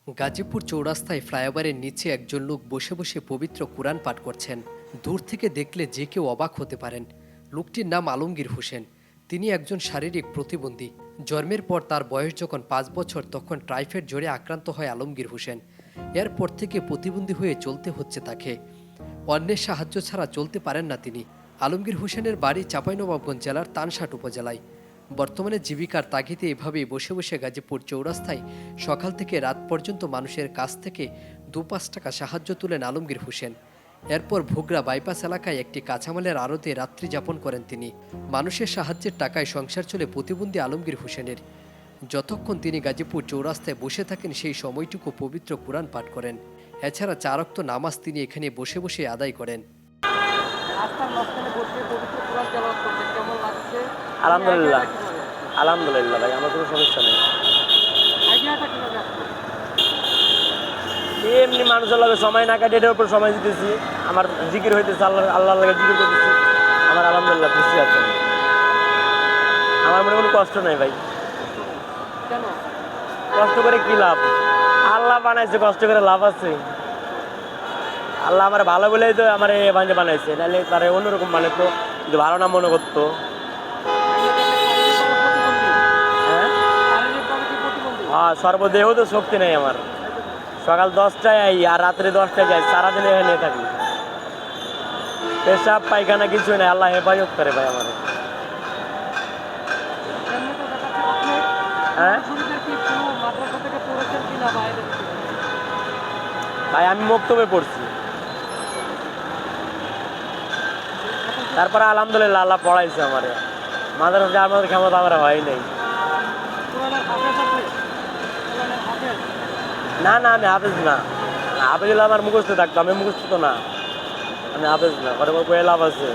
গাজীপুর চৌরাস্তায় ফ্লাইওভারের নিচে একজন লোক বসে বসে পবিত্র কুরআন পাঠ করছেন। দূর থেকে দেখলে যে কেউ অবাক হতে পারেন। লোকটির নাম আলমগীর হোসেন। তিনি একজন শারীরিক প্রতিবন্ধী। জন্মের পর তার বয়স যখন 5 বছর তখন টাইফয়েড জ্বরে আক্রান্ত হয় আলমগীর হোসেন। এরপর থেকে প্রতিবন্ধী হয়ে চলতে হচ্ছে তাকে। অন্যের সাহায্য ছাড়া চলতে পারেন না তিনি। আলমগীর হোসেনের বাড়ি চাঁপাইনবাবগঞ্জ জেলার তানসাট উপজেলায়। বর্তমানে জীবিকার তাগিদে এভাবেই বসে বসে গাজীপুর চৌরাস্তায় সকাল থেকে রাত পর্যন্ত মানুষের কাছ থেকে 2-5 টাকা সাহায্য তুলেন আলমগীর হোসেন। এরপর ভোগড়া বাইপাস এলাকায় একটি কাঁচামালের আড়তে রাত্রি যাপন করেন তিনি। মানুষের সাহায্যের টাকায় সংসার চলে প্রতিবন্ধী আলমগীর হোসেনের। যতক্ষণ তিনি গাজীপুর চৌরাস্তায় বসে থাকেন সেই সময়টুকু পবিত্র কুরআন পাঠ করেন। এছাড়া 4 ওয়াক্ত নামাজ তিনি এখানে বসে বসে আদায় করেন। রাস্তার মাঝখানে বসে পবিত্র কোরআন তেলাওয়াত করতে কেমন লাগছে? আলহামদুলিল্লাহ। আলহামদুলিল্লাহ ভাই, আমার কোনো সমস্যা নেই। আইডিয়াটা কিভাবে আসলো? এমনি মানুষের লগে সময় না কাটে এটার উপর সময় দিতেছি। আমার জিকির হইতেছে, আল্লাহর লাগে জিকির করতেছি। আমার আলহামদুলিল্লাহ খুশি আছে। আমার মনে কোনো কষ্ট নেই ভাই। কেন? কষ্ট করে কি লাভ? আল্লাহ বানাইছে, কষ্ট করে লাভ আছে? আল্লাহ আমার ভালো বলেই তো আমার এই বাঞ্জে বানাইছে, নাহলে তারা অন্যরকম বানাইতো, যদি ভালো না মনে করতো। হ্যাঁ, সর্বদেহ তো শক্তি নেই আমার। সকাল 10টায় আই আর রাত্রে 10টায় যাই, সারাদিন এখানে থাকি। পেশাব পায়খানা কিছু নেই, আল্লাহ হেফাজত করে ভাই আমার। হ্যাঁ ভাই, আমি বক্তব্যে পড়ছি। তারপরে আলহামদুলিল্লাহ আল্লাহ পড়াইছে আমার। মাদ্রাসা আমাদের ক্ষমতা আমার হয় নাই। না না, আমি হাফেজ না। হাফেজ হলে আমার মুখস্থ থাকতো, আমি মুখস্থ তো না। আমি হাফেজ না, পরে বই লাভ আছে।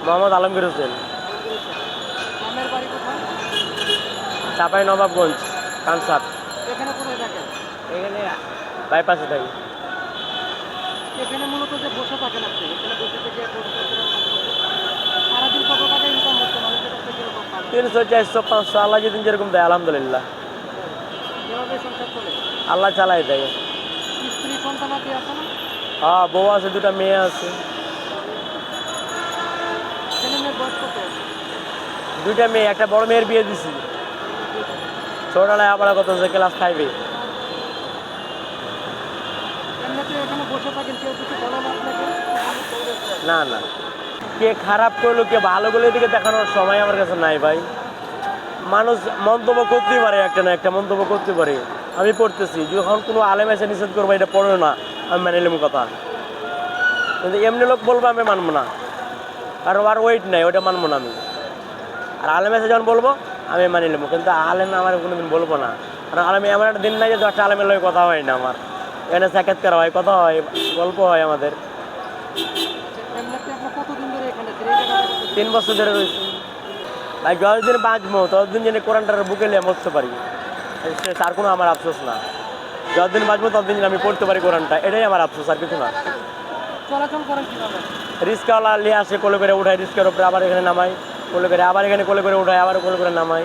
মোহাম্মদ আলমগীর হোসেন, চাঁপাইনবাবগঞ্জ, তানসাট। এখানে বাইপাসে থাকি। এখানে মূলত যে বসে থাকেন আপনি, এখানে বসে থেকে সারাদিন কত টাকা ইনকাম হচ্ছে মানুষের কাছ থেকে? 300, 400, 500 আল্লাহ যেদিন যেরকম দেয় আলহামদুলিল্লাহ। যেভাবে সংসার চলে আল্লাহ চালাই দেয়। স্ত্রী সন্তান আছে না? হ্যাঁ, বউ আছে, 2টা মেয়ে আছে। ছেলে মেয়ের বয়স কত? 2টা মেয়ে, একটা বড় মেয়ের বিয়ে দিছি। ছোটবেলায় আবার কত হচ্ছে, ক্লাস 5-এ। এমনিতে এখানে বসে থাকেন, কেউ কিছু বলে না আপনাকে? না না, কে খারাপ করলো কে ভালো করলো এদিকে দেখানোর সময় আমার কাছে নাই ভাই। মানুষ মন্তব্য করতেই পারে, একটা না একটা মন্তব্য করতে পারে। আমি পড়তেছি, যখন কোনো আলেম এসে নিষেধ করবো এটা পড়ো না, আমি মেনে নিলাম কথা। কিন্তু এমনি লোক বলবো আমি মানবো না, আর ওয়েট নাই, ওটা মানবো না আমি। আর আলেম এসে যখন বলবো আমি মানি নেবো, কিন্তু আলেম আমার কোনোদিন বলবো না। কারণ আলেম এমন একটা দিন নাই যে 10টা আলেমের লোক কথা হয় না আমার। এখানে সাক্ষাৎকার হয়, কথা হয়, গল্প হয় আমাদের। এমনিতে আপনি কতদিন ধরে এখানে? 3 বছর ধরে রয়েছি ভাই। যতদিন বাঁচবো ততদিন যেন কোরআনটার বুকে নিয়ে মরতে পারি, তার কোনো আমার আফসোস না। যতদিন বাঁচবো ততদিন যেন আমি পড়তে পারি কোরআনটা, এটাই আমার আফসোস, আর কিছু না। চলাচল করেন কিভাবে? রিস্কাওয়ালা নিয়ে আসে, কোলে করে উঠায়, রিস্কার উপরে আবার এখানে নামাই, কোলে করে আবার এখানে কোলে করে উঠায়, আবার কোলে করে নামাই।